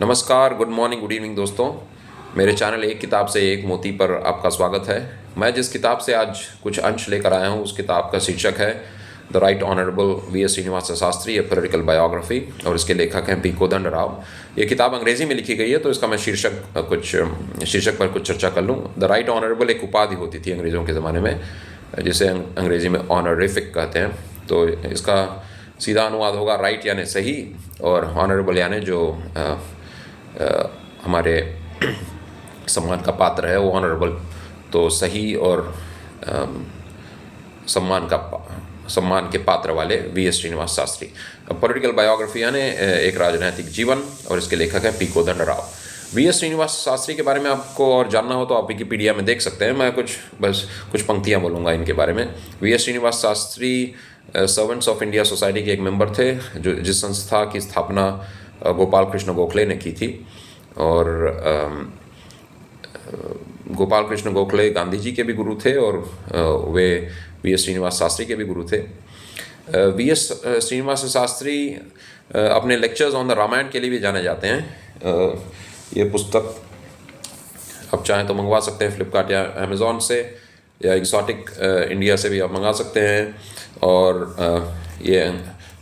नमस्कार, good morning, good evening दोस्तों। मेरे चैनल एक किताब से एक मोती पर आपका स्वागत है। मैं जिस किताब से आज कुछ अंश लेकर आया हूँ उस किताब का शीर्षक है the right honourable V S. Srinivasa Sastri, a political biography, और इसके लेखक हैं पी. कोदंडराव। ये किताब अंग्रेज़ी में लिखी गई है तो इसका मैं शीर्षक पर कुछ चर्चा कर लूँ। द राइट ऑनरेबल एक उपाधि होती थी अंग्रेज़ों के ज़माने में, जिसे अंग्रेज़ी में ऑनरिफिक कहते हैं। तो इसका सीधा अनुवाद होगा राइट यानी सही, और ऑनरेबल यानी जो हमारे सम्मान का पात्र है वो ऑनरेबल। तो सही और सम्मान के पात्र वाले V S. Srinivasa Sastri. Political biography यानी एक राजनैतिक जीवन, और इसके लेखक हैं पी. कोदंडराव। वी.एस. श्रीनिवास शास्त्री के बारे में आपको और जानना हो तो आप विकिपीडिया में देख सकते हैं। मैं कुछ पंक्तियाँ बोलूँगा इनके बारे में। V S. Srinivasa Sastri servants of India society के एक मेंबर थे, जिस संस्था की स्थापना गोपाल कृष्ण गोखले ने की थी। और गोपाल कृष्ण गोखले गांधी जी के भी गुरु थे, और वे वी.एस. श्रीनिवास शास्त्री के भी गुरु थे। वी.एस. श्रीनिवास शास्त्री अपने लेक्चर्स ऑन द रामायण के लिए भी जाने जाते हैं। ये पुस्तक आप चाहें तो मंगवा सकते हैं फ्लिपकार्ट या अमेज़ॉन से, या एक्सोटिक इंडिया से भी आप मंगा सकते हैं। और ये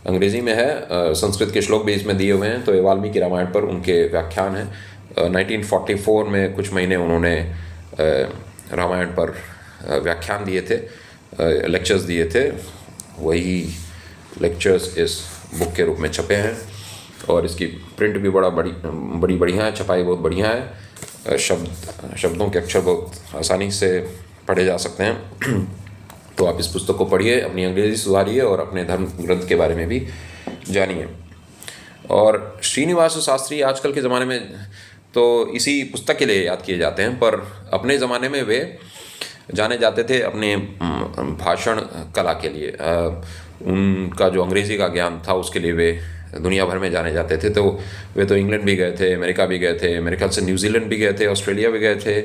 अंग्रेज़ी में है, संस्कृत के श्लोक भी इसमें दिए हुए हैं। तो ये वाल्मीकि रामायण पर उनके व्याख्यान हैं। 1944 में कुछ महीने उन्होंने रामायण पर व्याख्यान दिए थे, लेक्चर्स दिए थे। वही लेक्चर्स इस बुक के रूप में छपे हैं, और इसकी प्रिंट भी बड़ी बढ़िया है, छपाई बहुत बढ़िया है। शब्दों के अक्षर बहुत आसानी से पढ़े जा सकते हैं। तो आप इस पुस्तक को पढ़िए, अपनी अंग्रेज़ी सुधारिए और अपने धर्म ग्रंथ के बारे में भी जानिए। और श्रीनिवास शास्त्री आजकल के ज़माने में तो इसी पुस्तक के लिए याद किए जाते हैं, पर अपने ज़माने में वे जाने जाते थे अपने भाषण कला के लिए। उनका जो अंग्रेज़ी का ज्ञान था उसके लिए वे दुनिया भर में जाने जाते थे। तो वे तो इंग्लैंड भी गए थे, अमेरिका भी गए थे, मेरे ख्याल से न्यूजीलैंड भी गए थे, ऑस्ट्रेलिया भी गए थे,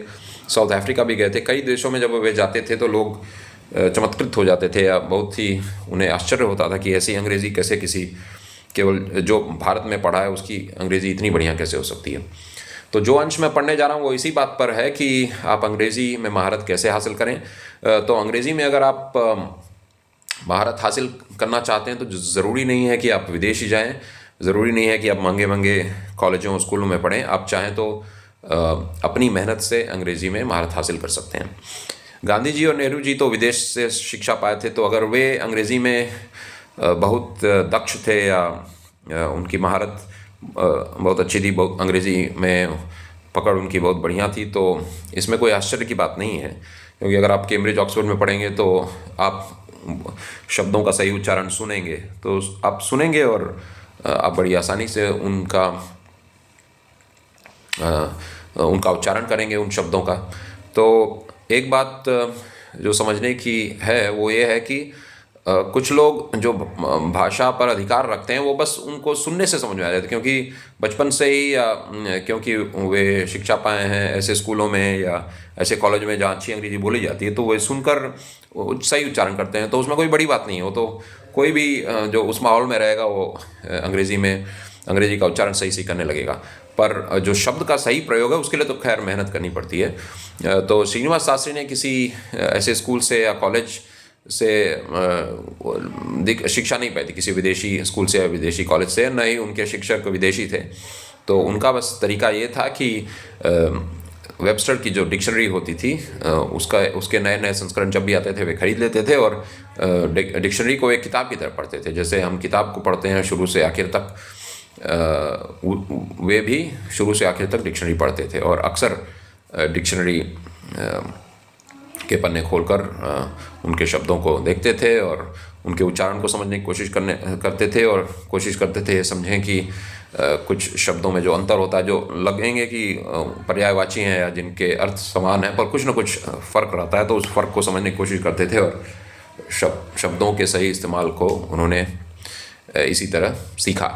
साउथ अफ्रीका भी गए थे। कई देशों में जब वे जाते थे तो लोग चमत्कृत हो जाते थे, या बहुत ही उन्हें आश्चर्य होता था कि ऐसी अंग्रेज़ी कैसे किसी केवल जो भारत में पढ़ा है उसकी अंग्रेज़ी इतनी बढ़िया कैसे हो सकती है। तो जो अंश मैं पढ़ने जा रहा हूँ वो इसी बात पर है कि आप अंग्रेज़ी में महारत कैसे हासिल करें। तो अंग्रेज़ी में अगर आप महारत हासिल करना चाहते हैं तो ज़रूरी नहीं है कि आप विदेश ही जाएँ, ज़रूरी नहीं है कि आप महंगे महंगे कॉलेजों स्कूलों में पढ़ें। आप चाहें तो अपनी मेहनत से अंग्रेज़ी में महारत हासिल कर सकते हैं। गांधी जी और नेहरू जी तो विदेश से शिक्षा पाए थे, तो अगर वे अंग्रेज़ी में बहुत दक्ष थे या उनकी महारत बहुत अच्छी थी, बहुत अंग्रेज़ी में पकड़ उनकी बहुत बढ़िया थी, तो इसमें कोई आश्चर्य की बात नहीं है। क्योंकि अगर आप कैम्ब्रिज ऑक्सफोर्ड में पढ़ेंगे तो आप शब्दों का सही उच्चारण सुनेंगे, तो आप सुनेंगे और आप बड़ी आसानी से उनका उच्चारण करेंगे उन शब्दों का। तो एक बात जो समझने की है वो ये है कि कुछ लोग जो भाषा पर अधिकार रखते हैं वो बस उनको सुनने से समझ में आ जाते हैं, क्योंकि बचपन से ही, या क्योंकि वे शिक्षा पाए हैं ऐसे स्कूलों में या ऐसे कॉलेज में जहाँ अच्छी अंग्रेज़ी बोली जाती है, तो वे सुनकर सही उच्चारण करते हैं। तो उसमें कोई बड़ी बात नहीं है। वो तो कोई भी जो उस माहौल में रहेगा वो अंग्रेज़ी का उच्चारण सही करने लगेगा। पर जो शब्द का सही प्रयोग है उसके लिए तो खैर मेहनत करनी पड़ती है। तो श्रीनिवास शास्त्री ने किसी ऐसे स्कूल से या कॉलेज से शिक्षा नहीं पाई थी, किसी विदेशी स्कूल से या विदेशी कॉलेज से, न ही उनके शिक्षक विदेशी थे। तो उनका बस तरीका ये था कि वेबस्टर की जो डिक्शनरी होती थी उसके नए नए संस्करण जब भी आते थे वे खरीद लेते थे, और डिक्शनरी को एक किताब की तरह पढ़ते थे। जैसे हम किताब को पढ़ते हैं शुरू से आखिर तक, वे भी शुरू से आखिर तक डिक्शनरी पढ़ते थे। और अक्सर डिक्शनरी के पन्ने खोलकर उनके शब्दों को देखते थे और उनके उच्चारण को समझने की कोशिश करते थे, और कोशिश करते थे समझें कि कुछ शब्दों में जो अंतर होता है, जो लगेंगे कि पर्यायवाची हैं या जिनके अर्थ समान हैं, पर कुछ न कुछ फ़र्क रहता है, तो उस फ़र्क को समझने की कोशिश करते थे। और शब्दों के सही इस्तेमाल को उन्होंने इसी तरह सीखा।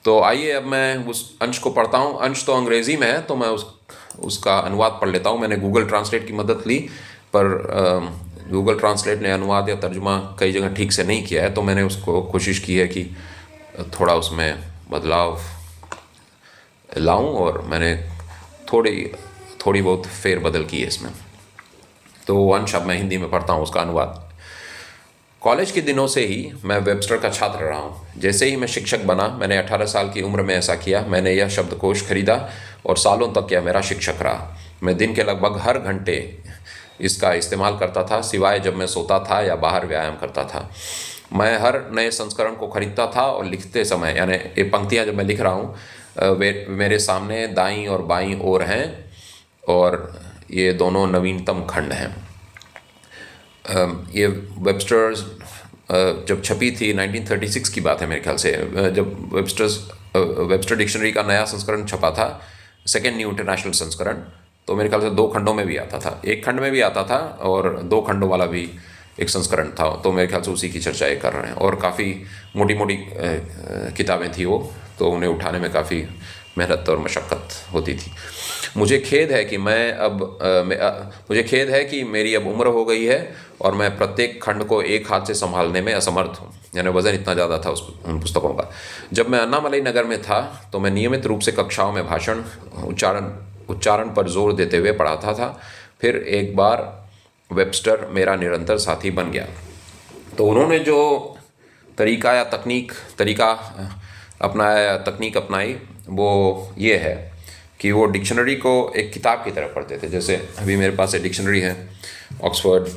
तो आइए अब मैं उस अंश को पढ़ता हूँ। अंश तो अंग्रेज़ी में है, तो मैं उसका अनुवाद पढ़ लेता हूँ। मैंने गूगल ट्रांसलेट की मदद ली, पर गूगल ट्रांसलेट ने अनुवाद या तर्जुमा कई जगह ठीक से नहीं किया है, तो मैंने उसको कोशिश की है कि थोड़ा उसमें बदलाव लाऊं, और मैंने थोड़ी थोड़ी बहुत फेरबदल की है इसमें। तो वंश अब मैं हिंदी में पढ़ता हूँ, उसका अनुवाद। कॉलेज के दिनों से ही मैं वेबस्टर का छात्र रहा हूँ। जैसे ही मैं शिक्षक बना, मैंने 18 साल की उम्र में ऐसा किया। मैंने यह शब्दकोश खरीदा और सालों तक यह मेरा शिक्षक रहा। मैं दिन के लगभग हर घंटे इसका इस्तेमाल करता था, सिवाय जब मैं सोता था या बाहर व्यायाम करता था। मैं हर नए संस्करण को खरीदता था और लिखते समय, यानी ये पंक्तियाँ जब मैं लिख रहा हूँ, वे मेरे सामने दाईं और बाईं ओर हैं, और ये दोनों नवीनतम खंड हैं। ये वेबस्टर्स जब छपी थी 1936 की बात है मेरे ख्याल से, जब वेबस्टर डिक्शनरी का नया संस्करण छपा था, सेकेंड न्यू इंटरनेशनल संस्करण। तो मेरे ख्याल से 2 खंडों में भी आता था, एक खंड में भी आता था और 2 खंडों वाला भी एक संस्करण था। तो मेरे ख्याल से उसी की चर्चा ये कर रहे हैं। और काफ़ी मोटी मोटी किताबें थी वो, तो उन्हें उठाने में काफ़ी मेहनत और मशक्क़त होती थी। मुझे खेद है कि मुझे खेद है कि मेरी अब उम्र हो गई है और मैं प्रत्येक खंड को एक हाथ से संभालने में असमर्थ हूँ। यानी वज़न इतना ज़्यादा था उन पुस्तकों का। जब मैं अन्नामलई नगर में था तो मैं नियमित रूप से कक्षाओं में भाषण, उच्चारण पर जोर देते हुए पढ़ाता था। फिर एक बार वेबस्टर मेरा निरंतर साथी बन गया। तो उन्होंने जो तरीका तकनीक अपनाई, वो ये है कि वो डिक्शनरी को एक किताब की तरह पढ़ते थे। जैसे अभी मेरे पास एक डिक्शनरी है, ऑक्सफोर्ड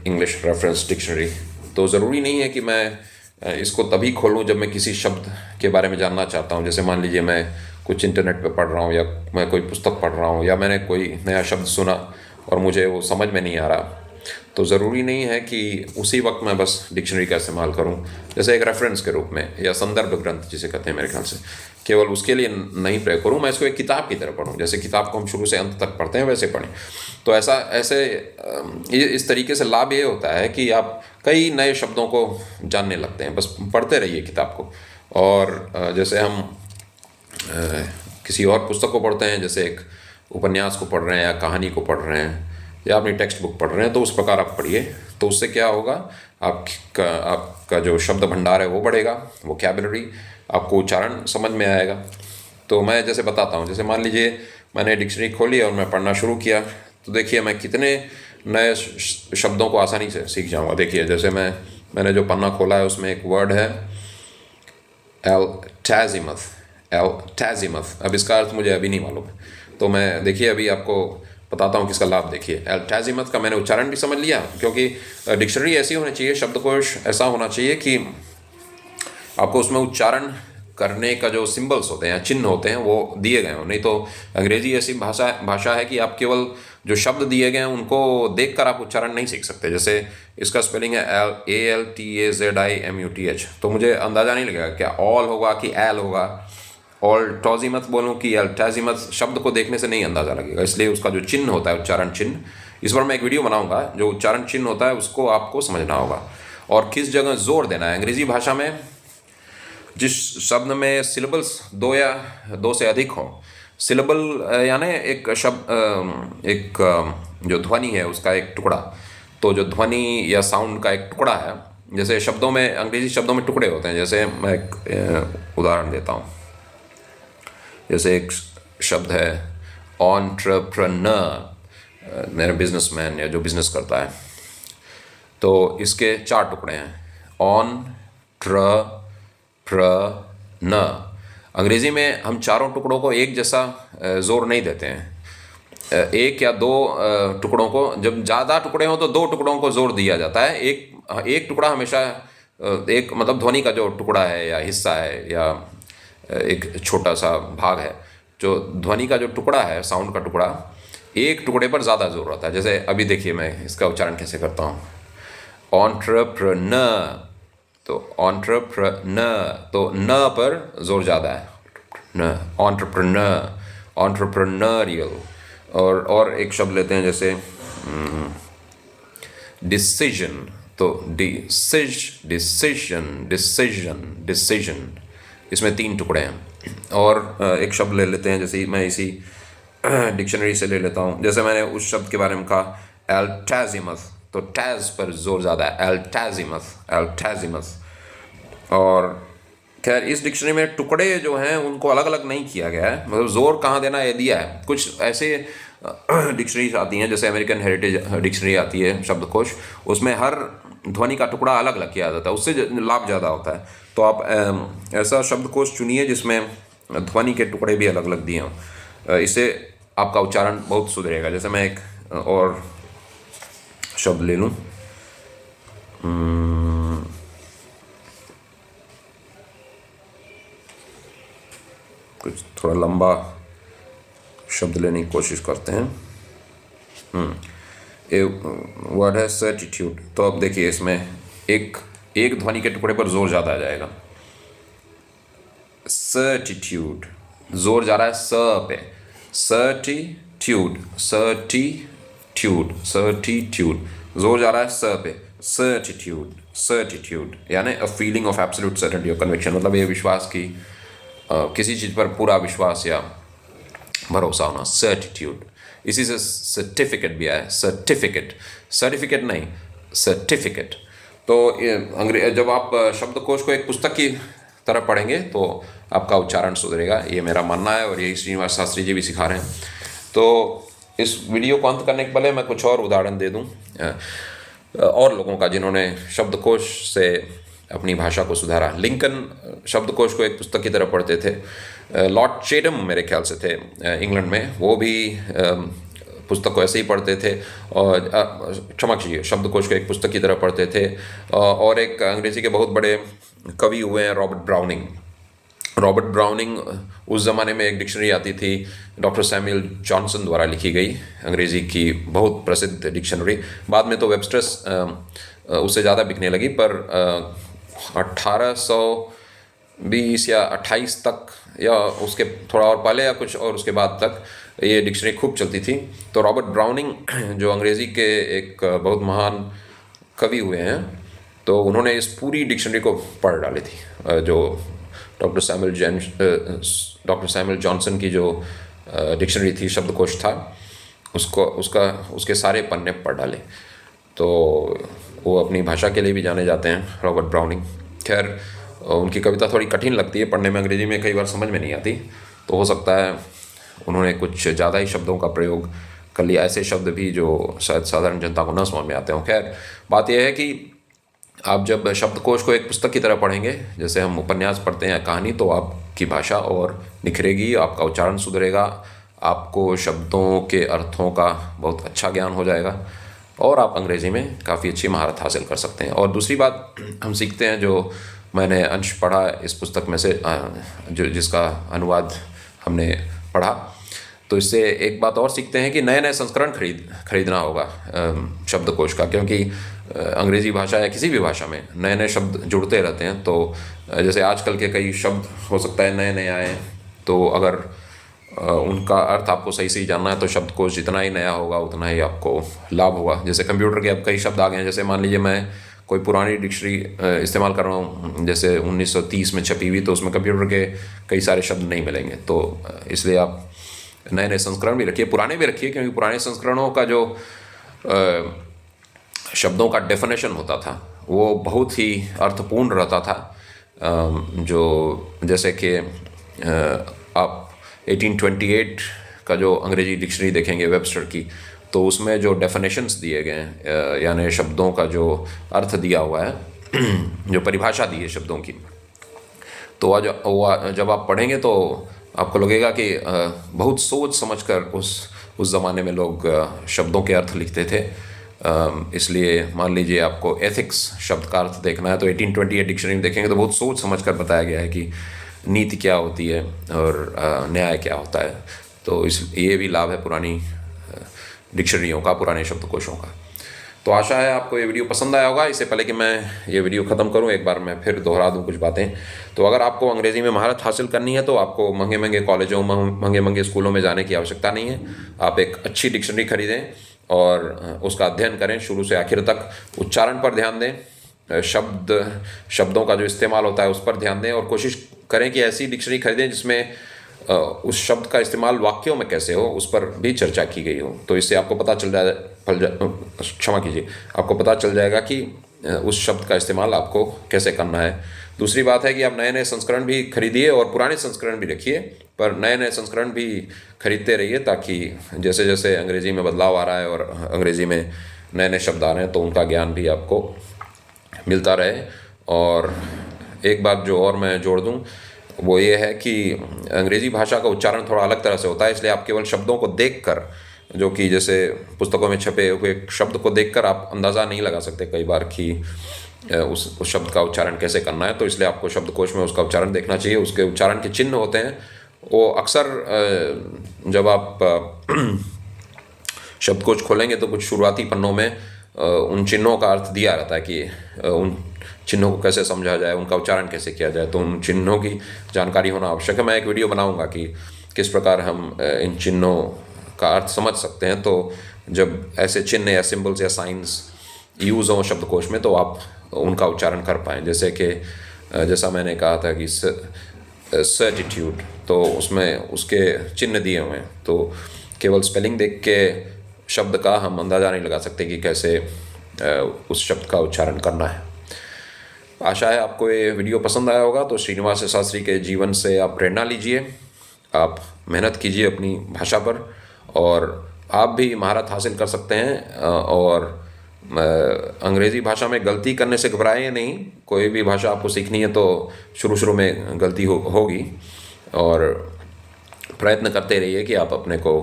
इंग्लिश रेफरेंस डिक्शनरी। तो ज़रूरी नहीं है कि मैं इसको तभी खोलूँ जब मैं किसी शब्द के बारे में जानना चाहता हूँ। जैसे मान लीजिए मैं कुछ इंटरनेट पे पढ़ रहा हूँ, या मैं कोई पुस्तक पढ़ रहा हूँ, या मैंने कोई नया शब्द सुना और मुझे वो समझ में नहीं आ रहा, तो ज़रूरी नहीं है कि उसी वक्त मैं बस डिक्शनरी का इस्तेमाल करूं, जैसे एक रेफरेंस के रूप में, या संदर्भ ग्रंथ जिसे कहते हैं मेरे ख्याल से, केवल उसके लिए नहीं प्रयोग करूं। मैं इसको एक किताब की तरह पढूं, जैसे किताब को हम शुरू से अंत तक पढ़ते हैं वैसे पढ़ें। तो इस तरीके से लाभ ये होता है कि आप कई नए शब्दों को जानने लगते हैं, बस पढ़ते रहिए किताब को। और जैसे हम किसी और पुस्तक को पढ़ते हैं, जैसे एक उपन्यास को पढ़ रहे हैं या कहानी को पढ़ रहे हैं या अपनी टेक्स्ट बुक पढ़ रहे हैं, तो उस प्रकार आप पढ़िए। तो उससे क्या होगा, आपका जो शब्द भंडार है वो बढ़ेगा, वोकैबुलरी, आपको उच्चारण समझ में आएगा। तो मैं जैसे बताता हूँ, जैसे मान लीजिए मैंने डिक्शनरी खोली और मैं पढ़ना शुरू किया, तो देखिए मैं कितने नए शब्दों को आसानी से सीख जाऊँगा। देखिए जैसे मैंने जो पन्ना खोला है उसमें एक वर्ड है एल्टाजिमथ। अब इसका अर्थ मुझे अभी नहीं मालूम है, तो मैं देखिए अभी आपको बताता हूँ किसका लाभ। देखिए एल्टाजिमथ का मैंने उच्चारण भी समझ लिया, क्योंकि डिक्शनरी ऐसी होनी चाहिए, शब्दकोश ऐसा होना चाहिए कि आपको उसमें उच्चारण करने का जो सिंबल्स होते हैं, चिन्ह होते हैं, वो दिए गए हों। नहीं तो अंग्रेजी ऐसी भाषा है कि आप केवल जो शब्द दिए गए हैं उनको देखकर आप उच्चारण नहीं सीख सकते। जैसे इसका स्पेलिंग है ALTAZIMUTH, तो मुझे अंदाज़ा नहीं लगेगा क्या ऑल होगा कि एल होगा, ऑल्टाजिमथ बोलूँ कि एल्टाजिमथ, शब्द को देखने से नहीं अंदाज़ा लगेगा। इसलिए उसका जो चिन्ह होता है, उच्चारण चिन्ह, इस बार मैं एक वीडियो बनाऊंगा, जो उच्चारण चिन्ह होता है उसको आपको समझना होगा और किस जगह जोर देना है। अंग्रेजी भाषा में जिस शब्द में सिलेबल्स 2 या 2 से अधिक हों, सिलेबल यानी एक शब्द, एक जो ध्वनि है उसका एक टुकड़ा, तो जो ध्वनि या साउंड का एक टुकड़ा है, जैसे शब्दों में, अंग्रेजी शब्दों में टुकड़े होते हैं। जैसे मैं एक उदाहरण देता हूँ, जैसे एक शब्द है एंटरप्रेन्योर, मेरा बिजनेसमैन या जो बिजनेस करता है, तो इसके 4 टुकड़े हैं, एंटरप्रेन्योर। अंग्रेजी में हम चारों टुकड़ों को एक जैसा जोर नहीं देते हैं। एक या 2 टुकड़ों को, जब ज़्यादा टुकड़े हों तो 2 टुकड़ों को जोर दिया जाता है। एक टुकड़ा हमेशा, एक मतलब ध्वनि का जो टुकड़ा है या हिस्सा है या एक छोटा सा भाग है, जो ध्वनि का जो टुकड़ा है, साउंड का टुकड़ा, एक टुकड़े पर ज़्यादा जोर रहता है। जैसे अभी देखिए मैं इसका उच्चारण कैसे करता हूँ, एंटरप्रेन्योर, तो एंटरप्रेन्योर, तो न पर जोर ज़्यादा है, न, एंटरप्रेन्योरियल। और एक शब्द लेते हैं जैसे डिसीजन, तो डिसीजन, इसमें 3 टुकड़े हैं। और एक शब्द ले लेते हैं, जैसे मैं इसी डिक्शनरी से ले लेता हूँ, जैसे मैंने उस शब्द के बारे में कहा एल्टाजिमथ, तो टैज पर जोर ज़्यादा है, एल्टाजिमथ। और खैर इस डिक्शनरी में टुकड़े जो हैं उनको अलग अलग नहीं किया गया है, मतलब जोर कहाँ देना ये दिया है। कुछ ऐसे डिक्शनरीज आती हैं, जैसे अमेरिकन हेरिटेज डिक्शनरी आती है शब्दकोश, उसमें हर ध्वनि का टुकड़ा अलग अलग किया जाता है, उससे लाभ ज़्यादा होता है। तो आप ऐसा शब्दकोश चुनिए जिसमें ध्वनि के टुकड़े भी अलग अलग दिए हों, इससे आपका उच्चारण बहुत सुधरेगा। जैसे मैं एक और शब्द ले लूँ, कुछ थोड़ा लंबा शब्द लेने की कोशिश करते हैं। ए वर्ड है सर्टिट्यूड। तो अब देखिए इसमें एक ध्वनि के टुकड़े पर जोर ज़्यादा आ जाएगा। सर्टिट्यूड, जोर जा रहा है स पे, सर्टिट्यूड, सर्टिट्यूड, सर्टिट्यूड, जोर जा रहा है स पे, सर्टिट्यूड, सर्टिट्यूड, यानी a feeling of absolute certainty of conviction, मतलब ये विश्वास की किसी चीज़ पर पूरा विश्वास या भरोसा होना, सर्टिट्यूड। इसी से सर्टिफिकेट भी आया है, सर्टिफिकेट, सर्टिफिकेट नहीं, सर्टिफिकेट। तो जब आप शब्दकोश को एक पुस्तक की तरह पढ़ेंगे तो आपका उच्चारण सुधरेगा, ये मेरा मानना है और यही श्रीनिवास शास्त्री जी भी सिखा रहे हैं। तो इस वीडियो को अंत करने के पहले मैं कुछ और उदाहरण दे दूं और लोगों का जिन्होंने शब्दकोश से अपनी भाषा को सुधारा। लिंकन शब्दकोश को एक पुस्तक की तरह पढ़ते थे। लॉर्ड चेटम मेरे ख्याल से थे इंग्लैंड में, वो भी पुस्तक को ऐसे ही पढ़ते थे, और क्षमा कीजिए, शब्दकोश को एक पुस्तक की तरह पढ़ते थे। और एक अंग्रेज़ी के बहुत बड़े कवि हुए हैं रॉबर्ट ब्राउनिंग। रॉबर्ट ब्राउनिंग, उस ज़माने में एक डिक्शनरी आती थी डॉक्टर सैमुअल जॉनसन द्वारा लिखी गई, अंग्रेज़ी की बहुत प्रसिद्ध डिक्शनरी। बाद में तो वेबस्टर्स उससे ज़्यादा बिकने लगी, पर 1820 या 28 तक या उसके थोड़ा और पहले या कुछ और उसके बाद तक ये डिक्शनरी खूब चलती थी। तो रॉबर्ट ब्राउनिंग जो अंग्रेज़ी के एक बहुत महान कवि हुए हैं, तो उन्होंने इस पूरी डिक्शनरी को पढ़ डाली थी। जो डॉक्टर सैमुअल जॉनसन की जो डिक्शनरी थी, शब्दकोश था, उसके सारे पन्ने पढ़ डाले। तो वो अपनी भाषा के लिए भी जाने जाते हैं, रॉबर्ट ब्राउनिंग। खैर उनकी कविता थोड़ी कठिन लगती है पढ़ने में, अंग्रेज़ी में कई बार समझ में नहीं आती, तो हो सकता है उन्होंने कुछ ज़्यादा ही शब्दों का प्रयोग कर लिया, ऐसे शब्द भी जो शायद साधारण जनता को न समझ में आते हों। खैर बात यह है कि आप जब शब्दकोश को एक पुस्तक की तरह पढ़ेंगे, जैसे हम उपन्यास पढ़ते हैं, कहानी, तो आपकी भाषा और निखरेगी, आपका उच्चारण सुधरेगा, आपको शब्दों के अर्थों का बहुत अच्छा ज्ञान हो जाएगा और आप अंग्रेज़ी में काफ़ी अच्छी महारत हासिल कर सकते हैं। और दूसरी बात हम सीखते हैं, जो मैंने अंश पढ़ा इस पुस्तक में से, जिसका अनुवाद हमने पढ़ा, तो इससे एक बात और सीखते हैं कि नए नए संस्करण खरीदना होगा शब्दकोश का, क्योंकि अंग्रेज़ी भाषा या किसी भी भाषा में नए नए शब्द जुड़ते रहते हैं। तो जैसे आजकल के कई शब्द हो सकता है नए नए आए, तो अगर उनका अर्थ आपको सही सही जानना है तो शब्दकोश जितना ही नया होगा उतना ही आपको लाभ होगा। जैसे कंप्यूटर के अब कई शब्द आ गए हैं, जैसे मान लीजिए मैं कोई पुरानी डिक्शनरी इस्तेमाल कर रहा हूँ, जैसे 1930 में छपी हुई, तो उसमें कंप्यूटर के कई सारे शब्द नहीं मिलेंगे। तो इसलिए आप नए नए संस्करण भी रखिए, पुराने भी रखिए, क्योंकि पुराने संस्करणों का जो शब्दों का डेफिनेशन होता था वो बहुत ही अर्थपूर्ण रहता था। जो जैसे कि आप 1828 का जो अंग्रेजी डिक्शनरी देखेंगे वेबस्टर की, तो उसमें जो डेफिनेशंस दिए गए हैं, यानी शब्दों का जो अर्थ दिया हुआ है, जो परिभाषा दी है शब्दों की, तो जब आप पढ़ेंगे तो आपको लगेगा कि बहुत सोच समझकर उस ज़माने में लोग शब्दों के अर्थ लिखते थे। इसलिए मान लीजिए आपको एथिक्स शब्द का अर्थ देखना है, तो 1828 डिक्शनरी में देखेंगे तो बहुत सोच समझकर बताया गया है कि नीति क्या होती है और न्याय क्या होता है। तो ये भी लाभ है पुरानी डिक्शनरियों का, पुराने शब्दकोशों का। तो आशा है आपको ये वीडियो पसंद आया होगा। इससे पहले कि मैं ये वीडियो ख़त्म करूं, एक बार मैं फिर दोहरा दूं कुछ बातें। तो अगर आपको अंग्रेज़ी में महारत हासिल करनी है तो आपको महंगे महंगे कॉलेजों, महंगे महंगे स्कूलों में जाने की आवश्यकता नहीं है। आप एक अच्छी डिक्शनरी खरीदें और उसका अध्ययन करें शुरू से आखिर तक। उच्चारण पर ध्यान दें, शब्दों का जो इस्तेमाल होता है उस पर ध्यान दें, और कोशिश करें कि ऐसी डिक्शनरी खरीदें जिसमें उस शब्द का इस्तेमाल वाक्यों में कैसे हो उस पर भी चर्चा की गई हो। तो इससे आपको पता चल आपको पता चल जाएगा कि उस शब्द का इस्तेमाल आपको कैसे करना है दूसरी बात है कि आप नए नए संस्करण भी खरीदिए और पुराने संस्करण भी रखिए, पर नए नए संस्करण भी खरीदते रहिए, ताकि जैसे जैसे अंग्रेज़ी में बदलाव आ रहा है और अंग्रेज़ी में नए नए शब्द आ रहे हैं तो उनका ज्ञान भी आपको मिलता रहे। और एक बात जो और मैं जोड़ दूं वो ये है कि अंग्रेज़ी भाषा का उच्चारण थोड़ा अलग तरह से होता है, इसलिए आप केवल शब्दों को देखकर, जो कि जैसे पुस्तकों में छपे हुए शब्द को देखकर आप अंदाज़ा नहीं लगा सकते कई बार कि उस शब्द का उच्चारण कैसे करना है। तो इसलिए आपको शब्दकोश में उसका उच्चारण देखना चाहिए। उसके उच्चारण के चिन्ह होते हैं, वो अक्सर जब आप शब्दकोश खोलेंगे तो कुछ शुरुआती पन्नों में उन चिन्हों का अर्थ दिया रहता है कि उन चिन्हों को कैसे समझा जाए, उनका उच्चारण कैसे किया जाए, तो उन चिन्हों की जानकारी होना आवश्यक है। मैं एक वीडियो बनाऊंगा कि किस प्रकार हम इन चिन्हों का अर्थ समझ सकते हैं। तो जब ऐसे चिन्ह या सिंबल्स या साइंस यूज़ हों शब्दकोश में तो आप उनका उच्चारण कर पाएँ। जैसे कि जैसा मैंने कहा था कि सर्टिट्यूड, तो उसमें उसके चिन्ह दिए हुए हैं, तो केवल स्पेलिंग देख के शब्द का हम अंदाज़ा नहीं लगा सकते कि कैसे उस शब्द का उच्चारण करना है। आशा है आपको ये वीडियो पसंद आया होगा। तो श्रीनिवास शास्त्री के जीवन से आप प्रेरणा लीजिए, आप मेहनत कीजिए अपनी भाषा पर, और आप भी महारत हासिल कर सकते हैं। और अंग्रेज़ी भाषा में गलती करने से घबराएं नहीं। कोई भी भाषा आपको सीखनी है तो शुरू में गलती होगी, और प्रयत्न करते रहिए कि आप अपने को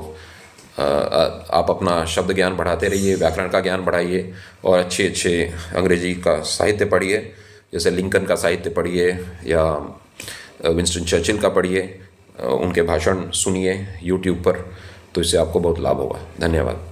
आप अपना शब्द ज्ञान बढ़ाते रहिए, व्याकरण का ज्ञान बढ़ाइए, और अच्छे अच्छे अंग्रेजी का साहित्य पढ़िए, जैसे लिंकन का साहित्य पढ़िए या विंस्टन चर्चिल का पढ़िए, उनके भाषण सुनिए यूट्यूब पर, तो इससे आपको बहुत लाभ होगा। धन्यवाद।